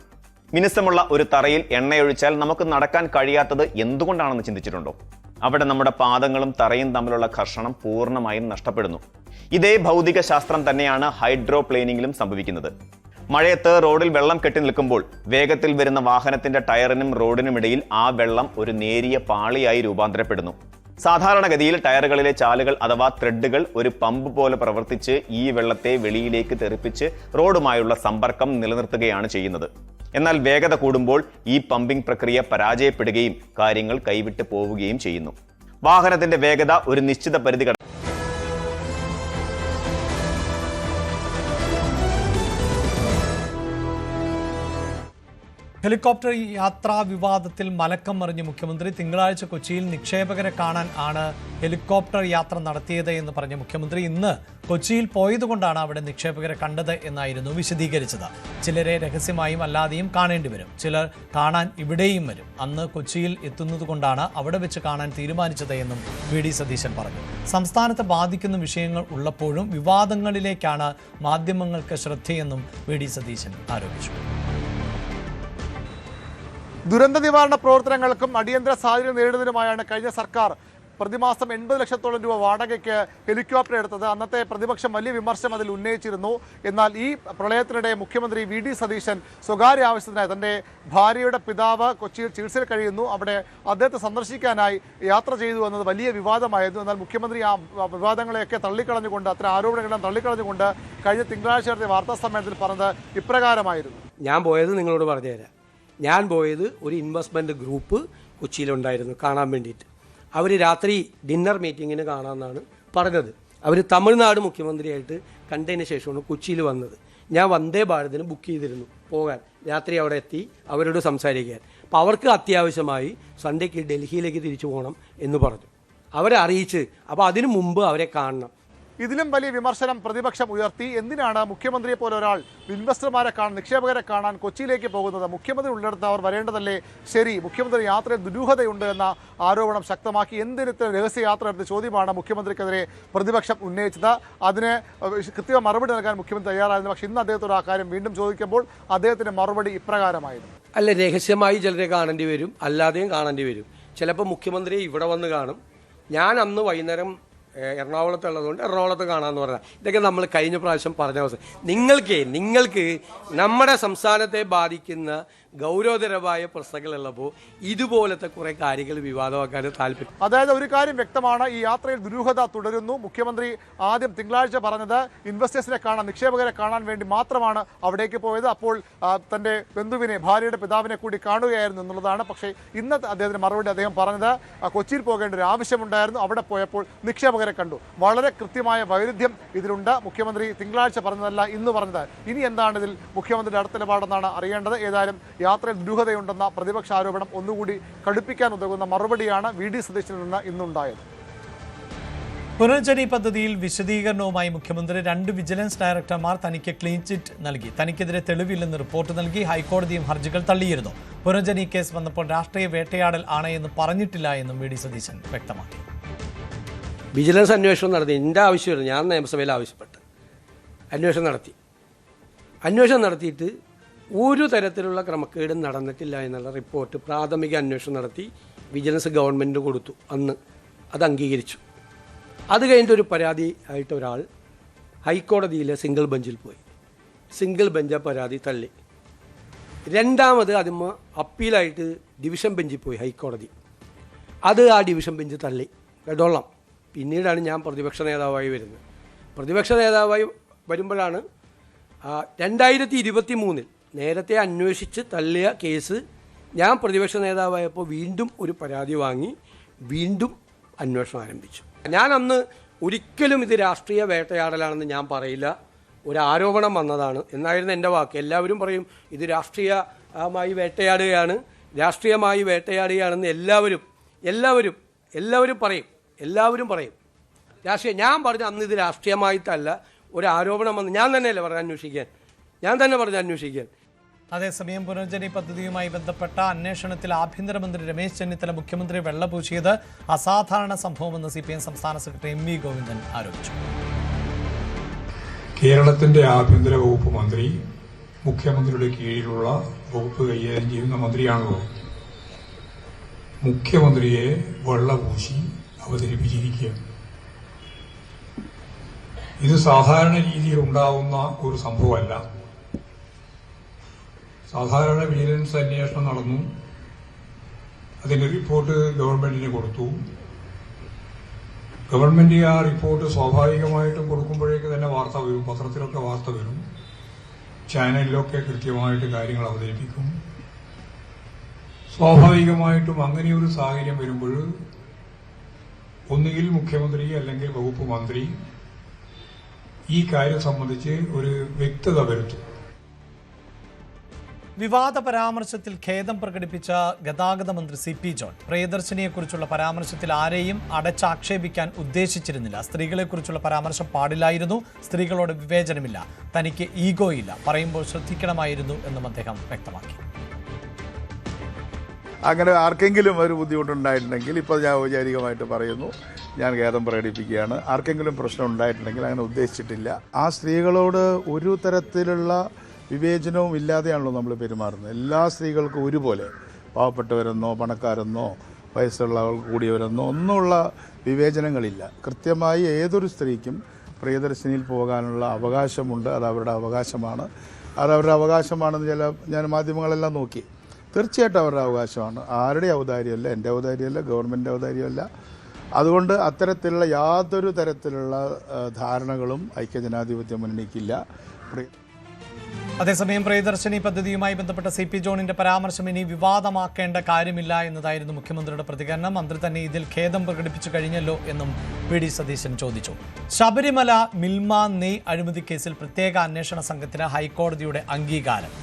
മിനുസമുള്ള ഒരു തറയിൽ എണ്ണയൊഴിച്ചാൽ നമുക്ക് നടക്കാൻ കഴിയാത്തത് എന്തുകൊണ്ടാണെന്ന് ചിന്തിച്ചിട്ടുണ്ടോ? അവിടെ നമ്മുടെ പാദങ്ങളും തറയും തമ്മിലുള്ള ഘർഷണം പൂർണ്ണമായും നഷ്ടപ്പെടുന്നു. ഇതേ ഭൗതിക ശാസ്ത്രം തന്നെയാണ് ഹൈഡ്രോപ്ലേനിങ്ങിലും സംഭവിക്കുന്നത്. മഴയത്ത് റോഡിൽ വെള്ളം കെട്ടി നിൽക്കുമ്പോൾ വേഗത്തിൽ വരുന്ന വാഹനത്തിന്റെ ടയറിനും റോഡിനുമിടയിൽ ആ വെള്ളം ഒരു നേരിയ പാളിയായി രൂപാന്തരപ്പെടുന്നു. സാധാരണഗതിയിൽ ടയറുകളിലെ ചാലുകൾ അഥവാ ത്രെഡുകൾ ഒരു പമ്പ് പോലെ പ്രവർത്തിച്ച് ഈ വെള്ളത്തെ വെളിയിലേക്ക് തെറിപ്പിച്ച് റോഡുമായുള്ള സമ്പർക്കം നിലനിർത്തുകയാണ് ചെയ്യുന്നത്. എന്നാൽ വേഗത കൂടുമ്പോൾ ഈ പമ്പിംഗ് പ്രക്രിയ പരാജയപ്പെടുകയും കാര്യങ്ങൾ കൈവിട്ട് പോവുകയും ചെയ്യുന്നു. വാഹനത്തിന്റെ വേഗത ഒരു നിശ്ചിത പരിധി ഹെലികോപ്റ്റർ യാത്രാ വിവാദത്തിൽ മലക്കം മറിഞ്ഞ മുഖ്യമന്ത്രി തിങ്കളാഴ്ച കൊച്ചിയിൽ നിക്ഷേപകരെ കാണാൻ ആണ് ഹെലികോപ്റ്റർ യാത്ര നടത്തിയത് എന്ന് പറഞ്ഞ മുഖ്യമന്ത്രി ഇന്ന് കൊച്ചിയിൽ പോയതുകൊണ്ടാണ് അവിടെ നിക്ഷേപകരെ കണ്ടത് എന്നായിരുന്നു വിശദീകരിച്ചത്. ചിലരെ രഹസ്യമായും അല്ലാതെയും കാണേണ്ടി വരും, ചിലർ കാണാൻ ഇവിടെയും വരും. അന്ന് കൊച്ചിയിൽ എത്തുന്നതുകൊണ്ടാണ് അവിടെ വെച്ച് കാണാൻ തീരുമാനിച്ചത് എന്നും വി.ഡി. സതീശൻ പറഞ്ഞു. സംസ്ഥാനത്തെ ബാധിക്കുന്ന വിഷയങ്ങൾ ഉള്ളപ്പോഴും വിവാദങ്ങളിലേക്കാണ് മാധ്യമങ്ങൾക്ക് ശ്രദ്ധയെന്നും വി.ഡി. സതീശൻ ആരോപിച്ചു. ദുരന്ത നിവാരണ പ്രവർത്തനങ്ങൾക്കും അടിയന്തര സാഹചര്യം നേരിടുന്നതിനുമായാണ് കഴിഞ്ഞ സർക്കാർ പ്രതിമാസം 80 ലക്ഷത്തോളം രൂപ വാടകയ്ക്ക് ഹെലികോപ്റ്റർ എടുത്തത്. അന്നത്തെ പ്രതിപക്ഷം വലിയ വിമർശനം അതിൽ ഉന്നയിച്ചിരുന്നു. എന്നാൽ ഈ പ്രളയത്തിനിടെ മുഖ്യമന്ത്രി വി.ഡി. സതീശൻ സ്വകാര്യ ആവശ്യത്തിനായി തൻ്റെ ഭാര്യയുടെ പിതാവ് കൊച്ചിയിൽ ചികിത്സയിൽ കഴിയുന്നു, അവിടെ അദ്ദേഹത്തെ സന്ദർശിക്കാനായി യാത്ര ചെയ്തു എന്നത് വലിയ വിവാദമായിരുന്നു. എന്നാൽ മുഖ്യമന്ത്രി ആ വിവാദങ്ങളെയൊക്കെ തള്ളിക്കളഞ്ഞുകൊണ്ട്, അത്തരം ആരോപണങ്ങളെല്ലാം തള്ളിക്കളഞ്ഞുകൊണ്ട് കഴിഞ്ഞ തിങ്കളാഴ്ച നടത്തിയ വാർത്താ സമ്മേളനത്തിൽ പറഞ്ഞത് ഇപ്രകാരമായിരുന്നു. ഞാൻ പോയത് നിങ്ങളോട് പറഞ്ഞുതരാം. ഞാൻ പോയത് ഒരു ഇൻവെസ്റ്റ്മെൻറ്റ് ഗ്രൂപ്പ് കൊച്ചിയിലുണ്ടായിരുന്നു കാണാൻ വേണ്ടിയിട്ട്. അവർ രാത്രി ഡിന്നർ മീറ്റിങ്ങിന് കാണാമെന്നാണ് പറഞ്ഞത്. അവർ തമിഴ്നാട് മുഖ്യമന്ത്രിയായിട്ട് കണ്ടതിന് ശേഷമാണ് കൊച്ചിയിൽ വന്നത്. ഞാൻ വന്ദേ ഭാരതിന് ബുക്ക് ചെയ്തിരുന്നു പോകാൻ, രാത്രി അവിടെ എത്തി അവരോട് സംസാരിക്കാൻ. അപ്പോൾ അവർക്ക് അത്യാവശ്യമായി സൺഡേക്ക് ഡൽഹിയിലേക്ക് തിരിച്ചു പോകണം എന്ന് പറഞ്ഞു. അവരെ അറിയിച്ച്, അപ്പോൾ അതിനു മുമ്പ് അവരെ കാണണം. ഇതിലും വലിയ വിമർശനം പ്രതിപക്ഷം ഉയർത്തി. എന്തിനാണ് മുഖ്യമന്ത്രിയെ പോലെ ഒരാൾ ഇൻവെസ്റ്റർമാരെ കാണാൻ, നിക്ഷേപകരെ കാണാൻ കൊച്ചിയിലേക്ക് പോകുന്നത്? മുഖ്യമന്ത്രി ഉള്ളിടത്ത് അവർ വരേണ്ടതല്ലേ? ശരി, മുഖ്യമന്ത്രി യാത്രയിൽ ദുരൂഹതയുണ്ട് എന്ന ആരോപണം ശക്തമാക്കി. എന്തിനത്തെ രഹസ്യ യാത്ര എടുത്ത ചോദ്യമാണ് മുഖ്യമന്ത്രിക്കെതിരെ പ്രതിപക്ഷം ഉന്നയിച്ചത്. അതിന് കൃത്യമായ മറുപടി നൽകാൻ മുഖ്യമന്ത്രി തയ്യാറായിരുന്നു. പക്ഷേ ഇന്ന് അദ്ദേഹത്തോട് ആ കാര്യം വീണ്ടും ചോദിക്കുമ്പോൾ അദ്ദേഹത്തിൻ്റെ മറുപടി ഇപ്രകാരമായിരുന്നു. അല്ല, രഹസ്യമായി ചിലരെ കാണേണ്ടി വരും, അല്ലാതെയും കാണേണ്ടി വരും. ചിലപ്പോൾ മുഖ്യമന്ത്രി ഇവിടെ വന്ന് കാണും. ഞാൻ അന്ന് വൈകുന്നേരം എറണാകുളത്തുള്ളതുകൊണ്ട് എറണാകുളത്ത് കാണാമെന്ന് പറഞ്ഞാൽ ഇതൊക്കെ നമ്മൾ കഴിഞ്ഞ പ്രാവശ്യം പറഞ്ഞ അവസ്ഥ. നിങ്ങൾക്ക് നമ്മുടെ സംസ്ഥാനത്തെ ബാധിക്കുന്ന ഗൗരവതരമായ പ്രശ്നങ്ങളുള്ളപ്പോൾ ഇതുപോലത്തെ കുറേ കാര്യങ്ങൾ വിവാദമാക്കാൻ താല്പര്യം. അതായത് ഒരു കാര്യം വ്യക്തമാണ്, ഈ യാത്രയിൽ ദുരൂഹത തുടരുന്നു. മുഖ്യമന്ത്രി ആദ്യം തിങ്കളാഴ്ച പറഞ്ഞത് ഇൻവെസ്റ്റേഴ്സിനെ കാണാൻ, നിക്ഷേപകരെ കാണാൻ വേണ്ടി മാത്രമാണ് അവിടേക്ക് പോയത്. അപ്പോൾ തൻ്റെ ബന്ധുവിനെ, ഭാര്യയുടെ പിതാവിനെ കൂടി കാണുകയായിരുന്നു എന്നുള്ളതാണ്. പക്ഷേ ഇന്ന് അദ്ദേഹത്തിന് മറുപടി അദ്ദേഹം പറഞ്ഞത് കൊച്ചിയിൽ പോകേണ്ട ഒരു ആവശ്യമുണ്ടായിരുന്നു, അവിടെ പോയപ്പോൾ നിക്ഷേപകരെ കണ്ടു. വളരെ കൃത്യമായ വൈരുദ്ധ്യം ഇതിലുണ്ട്. മുഖ്യമന്ത്രി തിങ്കളാഴ്ച പറഞ്ഞതല്ല ഇന്ന് പറഞ്ഞത്. ഇനി എന്താണ് ഇതിൽ മുഖ്യമന്ത്രിയുടെ അടുത്ത നിലപാടെന്നാണ് അറിയേണ്ടത്. ഏതായാലും യാത്രയിൽ ദുരൂഹതയുണ്ടെന്ന പ്രതിപക്ഷ ആരോപണം ഒന്നുകൂടി കടുപ്പിക്കാൻ ഉതകുന്ന മറുപടിയാണ് വി.ഡി. സതീശനിൽ നിന്ന് ഇന്നുണ്ടായത്. പുനർജനി പദ്ധതിയിൽ വിശദീകരണവുമായി മുഖ്യമന്ത്രി 2 വിജിലൻസ് ഡയറക്ടർമാർ തനിക്ക് ക്ലീൻ ചിറ്റ് നൽകി. തനിക്കെതിരെ തെളിവില്ലെന്ന് റിപ്പോർട്ട് നൽകി. ഹൈക്കോടതിയും ഹർജികൾ തള്ളിയിരുന്നു. പുനർജനി കേസ് വന്നപ്പോൾ രാഷ്ട്രീയ വേട്ടയാടൽ ആണ് എന്ന് പറഞ്ഞിട്ടില്ല എന്നും വി.ഡി. സതീശൻ വ്യക്തമാക്കി. വിജിലൻസ് അന്വേഷണം നടത്തി, എൻ്റെ ആവശ്യമില്ല, ഞാൻ നിയമസഭയിൽ ആവശ്യപ്പെട്ട് അന്വേഷണം നടത്തിയിട്ട് ഒരു തരത്തിലുള്ള ക്രമക്കേടും നടന്നിട്ടില്ല എന്നുള്ള റിപ്പോർട്ട് പ്രാഥമിക അന്വേഷണം നടത്തി വിജിലൻസ് ഗവൺമെൻറ് കൊടുത്തു. അന്ന് അത് അംഗീകരിച്ചു. അത് കഴിഞ്ഞിട്ടൊരു പരാതി ആയിട്ട് ഒരാൾ ഹൈക്കോടതിയിലെ സിംഗിൾ ബെഞ്ചിൽ പോയി. സിംഗിൾ ബെഞ്ച് ആ പരാതി തള്ളി. രണ്ടാമത് അതിന് അപ്പീലായിട്ട് ഡിവിഷൻ ബെഞ്ചിൽ പോയി ഹൈക്കോടതി. അത് ആ ഡിവിഷൻ ബെഞ്ച് തള്ളി. കേട്ടോളാം. പിന്നീടാണ് ഞാൻ പ്രതിപക്ഷ നേതാവായി വരുന്നത്. പ്രതിപക്ഷ നേതാവായി വരുമ്പോഴാണ് 2023 നേരത്തെ അന്വേഷിച്ച് തള്ളിയ കേസ് ഞാൻ പ്രതിപക്ഷ നേതാവായപ്പോൾ വീണ്ടും ഒരു പരാതി വാങ്ങി വീണ്ടും അന്വേഷണം ആരംഭിച്ചു. ഞാൻ അന്ന് ഒരിക്കലും ഇത് രാഷ്ട്രീയ വേട്ടയാടലാണെന്ന് ഞാൻ പറയില്ല. ഒരു ആരോപണം വന്നതാണ് എന്നായിരുന്നു എൻ്റെ വാക്ക്. എല്ലാവരും പറയും ഇത് രാഷ്ട്രീയമായി വേട്ടയാടുകയാണെന്ന് എല്ലാവരും പറയും. ഞാൻ പറഞ്ഞു അന്ന് ഇത് രാഷ്ട്രീയമായിട്ടല്ല, ഒരു ആരോപണം വന്ന് ഞാൻ തന്നെ പറഞ്ഞു അന്വേഷിക്കാൻ. അതേസമയം പുനർജനി പദ്ധതിയുമായി ബന്ധപ്പെട്ട അന്വേഷണത്തിൽ ആഭ്യന്തരമന്ത്രി രമേശ് ചെന്നിത്തല മുഖ്യമന്ത്രി വെള്ളപൂശിയത് അസാധാരണ സംഭവമെന്ന് CPM സംസ്ഥാന സെക്രട്ടറി MV ഗോവിന്ദൻ ആരോപിച്ചു. കേരളത്തിന്റെ ആഭ്യന്തര വകുപ്പ് മന്ത്രി മുഖ്യമന്ത്രിയുടെ കീഴിലുള്ള വകുപ്പ് കൈകാര്യം ചെയ്യുന്ന മന്ത്രിയാണല്ലോ. മുഖ്യമന്ത്രിയെ വെള്ളപൂശി അവതരിപ്പിച്ചിരിക്കുക. ഇത് സാധാരണ രീതിയിൽ ഉണ്ടാവുന്ന ഒരു സംഭവമല്ല. സാധാരണ വിജിലൻസ് അന്വേഷണം നടന്നു, അതിന്റെ റിപ്പോർട്ട് ഗവൺമെന്റിന് കൊടുത്തു. ഗവൺമെന്റ് ആ റിപ്പോർട്ട് സ്വാഭാവികമായിട്ടും കൊടുക്കുമ്പോഴേക്ക് തന്നെ വാർത്ത വരും, പത്രത്തിലൊക്കെ വാർത്ത വരും, ചാനലിലൊക്കെ കൃത്യമായിട്ട് കാര്യങ്ങൾ അവതരിപ്പിക്കും. സ്വാഭാവികമായിട്ടും അങ്ങനെയൊരു സാഹചര്യം വരുമ്പോൾ ഒന്നുകിൽ മുഖ്യമന്ത്രി അല്ലെങ്കിൽ വകുപ്പ് മന്ത്രി ഈ കാര്യം സംബന്ധിച്ച് ഒരു വ്യക്തത വരുത്തും. വിവാദ പരാമർശത്തിൽ ഖേദം പ്രകടിപ്പിച്ച ഗതാഗത മന്ത്രി CP ജോൺ പ്രിയദർശിനിയെക്കുറിച്ചുള്ള പരാമർശത്തിൽ ആരെയും അടച്ചാക്ഷേപിക്കാൻ ഉദ്ദേശിച്ചിരുന്നില്ല. സ്ത്രീകളെക്കുറിച്ചുള്ള പരാമർശം പാടില്ലായിരുന്നു. സ്ത്രീകളോട് വിവേചനമില്ല. തനിക്ക് ഈഗോയില്ല. പറയുമ്പോൾ ശ്രദ്ധിക്കണമായിരുന്നു എന്നും അദ്ദേഹം വ്യക്തമാക്കി. അങ്ങനെ ആർക്കെങ്കിലും ഒരു ബുദ്ധിമുട്ടുണ്ടായിട്ടുണ്ടെങ്കിൽ ഇപ്പോൾ ഞാൻ ഔപചാരികമായിട്ട് പറയുന്നു, ഞാൻ ഖേദം പ്രകടിപ്പിക്കുകയാണ്. ആർക്കെങ്കിലും പ്രശ്നം ഉണ്ടായിട്ടുണ്ടെങ്കിൽ അങ്ങനെ ഉദ്ദേശിച്ചിട്ടില്ല. ആ സ്ത്രീകളോട് ഒരു തരത്തിലുള്ള വിവേചനവും ഇല്ലാതെയാണല്ലോ നമ്മൾ പെരുമാറുന്നത്. എല്ലാ സ്ത്രീകൾക്കും ഒരുപോലെ, പാവപ്പെട്ടവരെന്നോ പണക്കാരെന്നോ വയസ്സുള്ളവർ കൂടിയവരെന്നോ ഒന്നുമുള്ള വിവേചനങ്ങളില്ല. കൃത്യമായി ഏതൊരു സ്ത്രീക്കും പ്രിയദർശിനിയിൽ പോകാനുള്ള അവകാശമുണ്ട്. അത് അവരുടെ അവകാശമാണ്. ഞാൻ മാധ്യമങ്ങളെല്ലാം നോക്കി. തീർച്ചയായിട്ടും അവരുടെ അവകാശമാണ്. ആരുടെ ഔദാര്യമല്ല, എൻ്റെ ഔദാര്യമല്ല, ഗവൺമെൻറ് ഔദാര്യമല്ല. അതുകൊണ്ട് അത്തരത്തിലുള്ള യാതൊരു തരത്തിലുള്ള ധാരണകളും ഐക്യജനാധിപത്യ മുന്നണിക്കില്ല. അതേസമയം പ്രിയദർശിനി പദ്ധതിയുമായി ബന്ധപ്പെട്ട CP ജോണിന്റെ പരാമർശം ഇനി വിവാദമാക്കേണ്ട കാര്യമില്ല എന്നതായിരുന്നു മുഖ്യമന്ത്രിയുടെ പ്രതികരണം. മന്ത്രി തന്നെ ഇതിൽ ഖേദം പ്രകടിപ്പിച്ചു കഴിഞ്ഞല്ലോ എന്നും PD സതീശൻ ചോദിച്ചു. ശബരിമല മിൽമ നെയ് അഴിമതി കേസിൽ പ്രത്യേക അന്വേഷണ സംഘത്തിന് ഹൈക്കോടതിയുടെ അംഗീകാരം.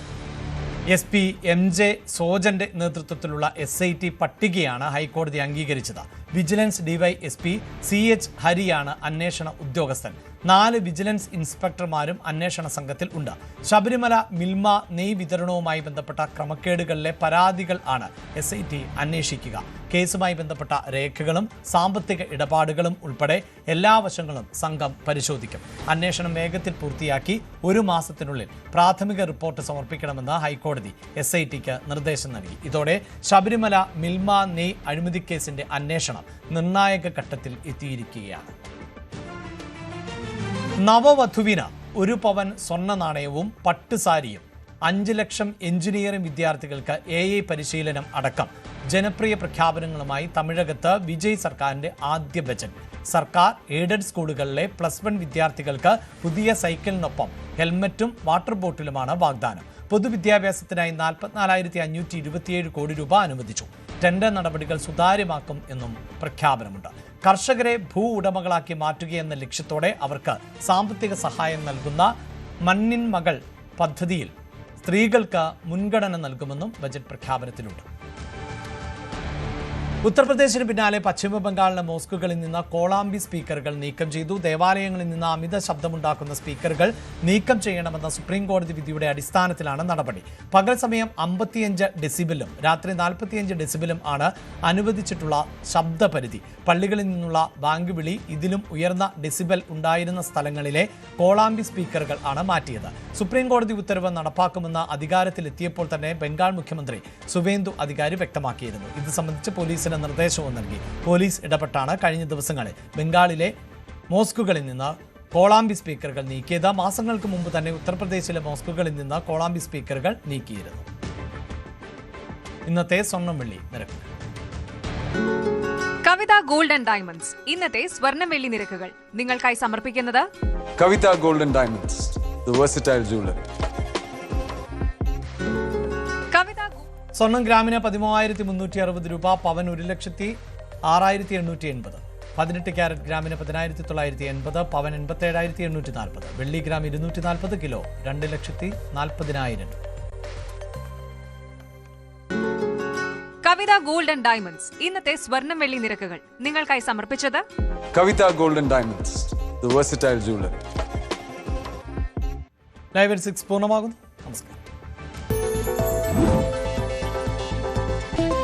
SP MJ സോജന്റെ നേതൃത്വത്തിലുള്ള SIT പട്ടികയാണ് ഹൈക്കോടതി അംഗീകരിച്ചത്. വിജിലൻസ് DYSP CH ഹരിയാണ് അന്വേഷണ ഉദ്യോഗസ്ഥൻ. 4 വിജിലൻസ് ഇൻസ്പെക്ടർമാരും അന്വേഷണ സംഘത്തിൽ ഉണ്ട്. ശബരിമല മിൽമ നെയ് വിതരണവുമായി ബന്ധപ്പെട്ട ക്രമക്കേടുകളിലെ പരാതികൾ ആണ് SIT അന്വേഷിക്കുക. കേസുമായി ബന്ധപ്പെട്ട രേഖകളും സാമ്പത്തിക ഇടപാടുകളും ഉൾപ്പെടെ എല്ലാ വശങ്ങളും സംഘം പരിശോധിക്കും. അന്വേഷണം വേഗത്തിൽ പൂർത്തിയാക്കി 1 മാസത്തിനുള്ളിൽ പ്രാഥമിക റിപ്പോർട്ട് സമർപ്പിക്കണമെന്ന് ഹൈക്കോടതി SITക്ക് നിർദ്ദേശം നൽകി. ഇതോടെ ശബരിമല മിൽമ നെയ് അഴിമതി കേസിന്റെ അന്വേഷണം നിർണായക ഘട്ടത്തിൽ എത്തിയിരിക്കുകയാണ്. നവവധുവിന് 1 പവൻ സ്വർണ്ണ നാണയവും പട്ടുസാരിയും 5 ലക്ഷം എഞ്ചിനീയറിംഗ് വിദ്യാർത്ഥികൾക്ക് AI പരിശീലനം അടക്കം ജനപ്രിയ പ്രഖ്യാപനങ്ങളുമായി തമിഴകത്ത് വിജയ് സർക്കാരിന്റെ ആദ്യ ബജറ്റ്. സർക്കാർ എയ്ഡഡ് സ്കൂളുകളിലെ +1 വിദ്യാർത്ഥികൾക്ക് പുതിയ സൈക്കിളിനൊപ്പം ഹെൽമറ്റും വാട്ടർ ബോട്ടിലുമാണ് വാഗ്ദാനം. പൊതുവിദ്യാഭ്യാസത്തിനായി 44,527 കോടി രൂപ അനുവദിച്ചു. ടെൻഡർ നടപടികൾ സുതാര്യമാക്കും എന്നും പ്രഖ്യാപനമുണ്ട്. കർഷകരെ ഭൂ ഉടമകളാക്കി മാറ്റുകയെന്ന ലക്ഷ്യത്തോടെ അവർക്ക് സാമ്പത്തിക സഹായം നൽകുന്ന മണ്ണിൻ മകൾ പദ്ധതിയിൽ സ്ത്രീകൾക്ക് മുൻഗണന നൽകുമെന്നും ബജറ്റ് പ്രഖ്യാപനത്തിലുണ്ട്. ഉത്തർപ്രദേശിന് പിന്നാലെ പശ്ചിമ ബംഗാളിലെ മോസ്കുകളിൽ നിന്ന് കോളാമ്പി സ്പീക്കറുകൾ നീക്കം ചെയ്തു. ദേവാലയങ്ങളിൽ നിന്ന് അമിത ശബ്ദമുണ്ടാക്കുന്ന സ്പീക്കറുകൾ നീക്കം ചെയ്യണമെന്ന സുപ്രീം കോടതി വിധിയുടെ അടിസ്ഥാനത്തിലാണ് നടപടി. പകൽ സമയം 55 ഡെസിബിലും രാത്രി 45 ഡെസിബിലും ആണ് അനുവദിച്ചിട്ടുള്ള ശബ്ദപരിധി. പള്ളികളിൽ നിന്നുള്ള ബാങ്ക് വിളി ഇതിലും ഉയർന്ന ഡെസിബൽ ഉണ്ടായിരുന്ന സ്ഥലങ്ങളിലെ കോളാമ്പി സ്പീക്കറുകൾ ആണ് മാറ്റിയത്. സുപ്രീം കോടതി ഉത്തരവ് നടപ്പാക്കുമെന്ന് അധികാരത്തിലെത്തിയപ്പോൾ തന്നെ ബംഗാൾ മുഖ്യമന്ത്രി സുവേന്ദു അധികാരി വ്യക്തമാക്കിയിരുന്നു. ഇത് സംബന്ധിച്ച് പോലീസിന് നിർദ്ദേശവും നൽകി. പോലീസ് ഇടപെട്ടാണ് കഴിഞ്ഞ ദിവസങ്ങളിൽ ബംഗാളിലെ മോസ്കുകളിൽ നിന്ന് കോളാമ്പി സ്പീക്കറുകൾ നീക്കിയത്. മാസങ്ങൾക്ക് മുമ്പ് തന്നെ ഉത്തർപ്രദേശിലെ മോസ്കുകളിൽ നിന്ന് കോളാമ്പി സ്പീക്കറുകൾ നീക്കിയിരുന്നു. ഇന്നത്തെ സ്വർണ്ണം വെള്ളി നിരക്ക്. കവിത ഗോൾഡ് ആൻഡ് ഡയമണ്ട്സ് ഇന്നത്തെ സ്വർണ്ണം വെള്ളി നിരക്കുകൾ നിങ്ങൾക്കായി സമർപ്പിക്കുന്നത് Kavitha gold and diamonds, the versatile jewellery. സ്വർണം ഗ്രാമിന് 13,360 രൂപ, പവൻ 1,06,880. 18 ക്യാരറ്റ് ഗ്രാമിന് 10,980, പവൻ 87,840. വെള്ളി gram 240 kilo 2,40,000. Kavitha gold and diamonds ഇന്നത്തെ സ്വർണ്ണം വെള്ളി നിരക്കുകൾ നിങ്ങൾക്കായി സമർപ്പിച്ചത് Kavitha gold and diamonds, the versatile jewellery. Live 6 പൂർണ്ണമാകുന്നു. നമസ്കാരം.